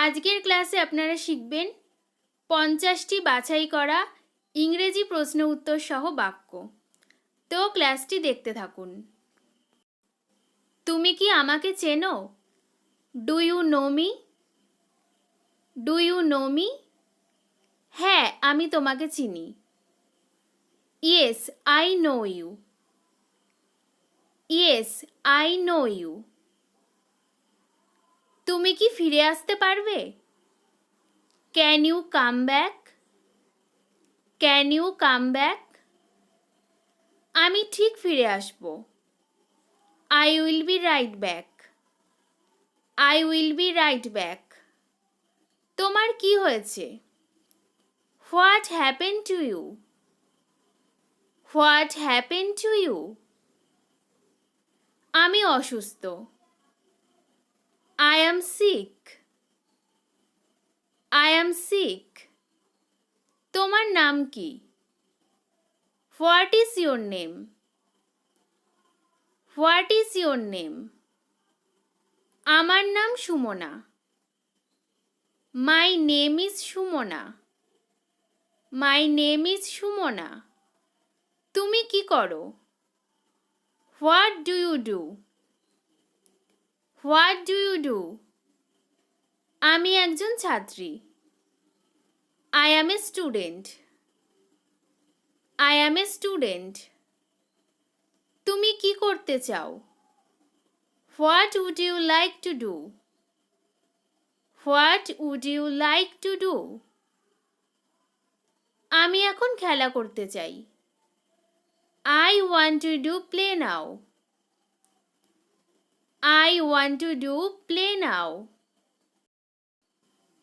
আজকের ক্লাসে আপনারা শিখবেন 50টি বাছাই করা ইংরেজি প্রশ্ন উত্তর সহ বাক্য। তো ক্লাসটি দেখতে থাকুন। তুমি কি আমাকে চেনো? Do you know me? Do you know me? হ্যাঁ, আমি তোমাকে চিনি। Yes, I know you. Yes, I know you. তুমি কি ফিরে আসতে পারবে? Can you come back? Can you come back? আমি ঠিক ফিরে আসব। I will be right back. I will be right back. তোমার কি হয়েছে? What happened to you? What happened to you? আমি অসুস্থ। I am sick. I am sick. তোমার নাম কি? What is your name? What is your name? আমার নাম Sumana. My name is Sumana. My name is Sumana. তুমি কি করো? What do you do? What do you do? আমি একজন ছাত্রী। I am a student. I am a student. তুমি কি করতে চাও? What would you like to do? What would you like to do? আমি এখন খেলা করতে চাই। I want to do play now. I want to do play now.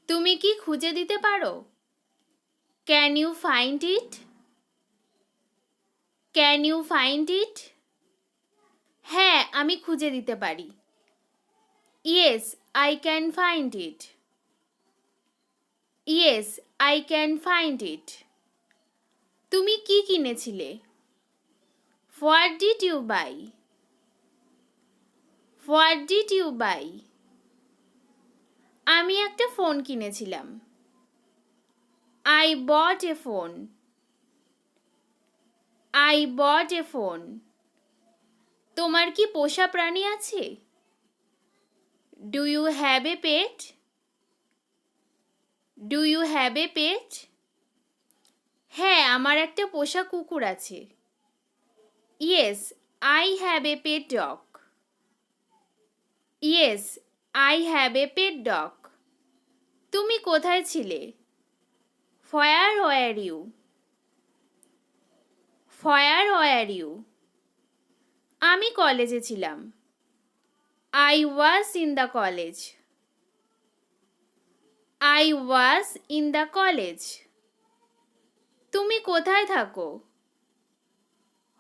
তুমি কি খুঁজে দিতে পারো? Can you find it? Can you find it? হ্যাঁ, আমি খুঁজে দিতে পারি। Yes, I can find it. Yes, I can find it. তুমি কি কিনেছিলে? What did you buy? What did you buy? আমি একটা ফোন কিনেছিলাম। I bought a phone. I bought a phone. তোমার কি পোষা প্রাণী আছে? Do you have a pet? Do you have a pet? হ্যাঁ, আমার একটা পোষা কুকুর আছে। Yes, I have a pet dog. Yes, I have a pet dog. তুমি কোথায় ছিলে? Where were you? Where were you? আমি কলেজে ছিলাম। I was in the college. I was in the college. তুমি কোথায় থাকো?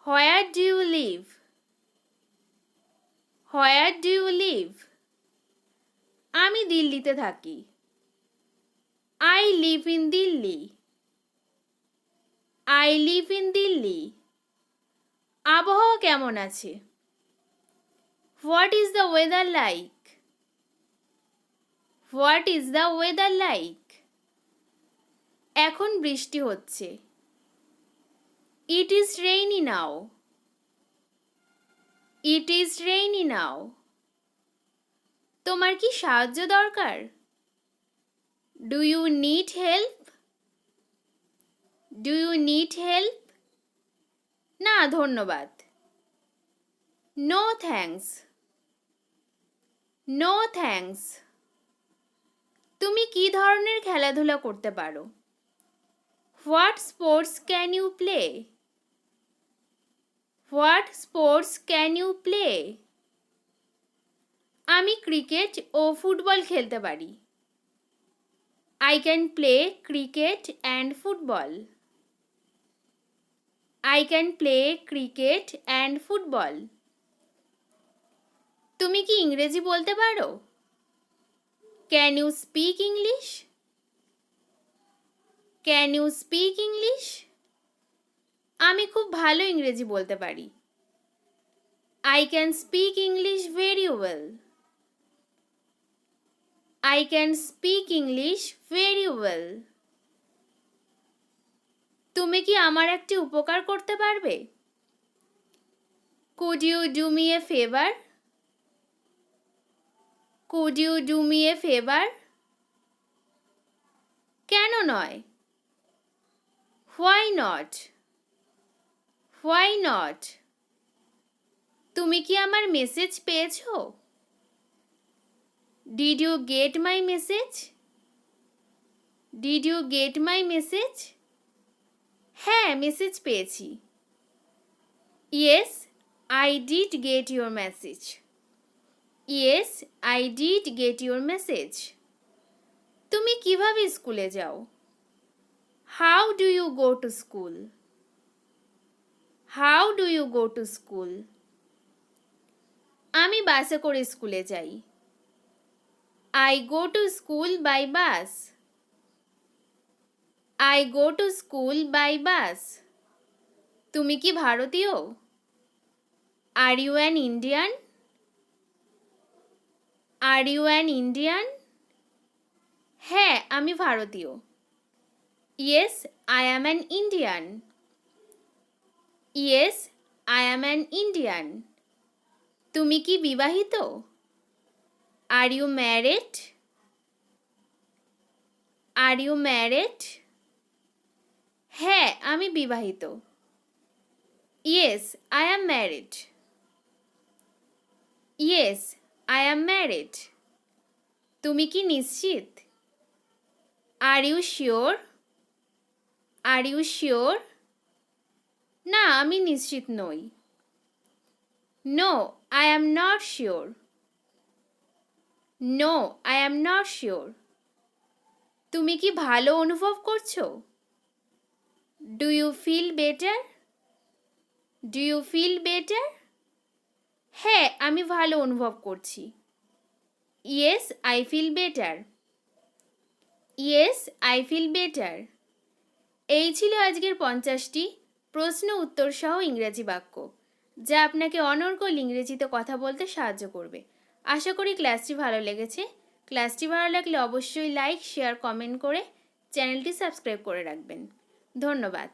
Where do you live? Where do you live? আমি দিল্লিতে থাকি। I live in Delhi. I live in Delhi. আবহাওয়া কেমন আছে? What is the weather like? What is the weather like? এখন বৃষ্টি হচ্ছে। It is rainy now. It is rainy now. তোমার কি সাহায্য দরকার? Do you need help? Do you need help? না, ধন্যবাদ। No thanks. No thanks. তুমি কি ধরনের খেলাধুলা করতে পারো? What sports can you play? What sports can you play? আমি ক্রিকেট ও ফুটবল খেলতে পারি। I can play cricket and football. I can play cricket and football. তুমি কি ইংরেজি বলতে পারো? Can you speak English? Can you speak English? আমি খুব ভালো ইংরেজি বলতে পারি। I can speak English very well. I can speak English very well. তুমি কি আমার একটি উপকার করতে পারবে? Could you do me a favor? Could you do me a favor? কেন নয়? Why not? Why not? তুমি কি আমার মেসেজ পেয়েছো? Did you get my message? Did you get my message? হ্যাঁ, মেসেজ পেয়েছি। Yes, I did get your message. Yes, I did get your message. তুমি কিভাবে স্কুলে যাও? How do you go to school? How do you go to school? আমি বাসে করে স্কুলে যাই। I go to school by bus. I go to school by bus. তুমি কি ভারতীয়? Are you an Indian? Are you an Indian? হ্যাঁ, আমি ভারতীয়। Yes, I am an Indian. Yes, I am an Indian. তুমি কি বিবাহিত? Are you married? Are you married? হ্যাঁ, আমি বিবাহিত। Yes, I am married. Yes, I am married. তুমি কি নিশ্চিত? Are you sure? Are you sure? না, আমি নিশ্চিত নই। No, I am not sure. No, I am not sure. তুমি কি ভালো অনুভব করছো? Do you feel better? Do you feel better? হ্যাঁ, আমি ভালো অনুভব করছি। Yes, I feel better. Yes, I feel better. এই ছিল আজকের 50টি প্রশ্ন উত্তর সহ ইংরেজি বাক্য, যা আপনাকে অনর্গল ইংরেজিতে কথা বলতে সাহায্য করবে। আশা করি ক্লাসটি ভালো লেগেছে। ক্লাসটি ভালো লাগলে অবশ্যই লাইক, শেয়ার, কমেন্ট করে চ্যানেলটি সাবস্ক্রাইব করে রাখবেন। ধন্যবাদ।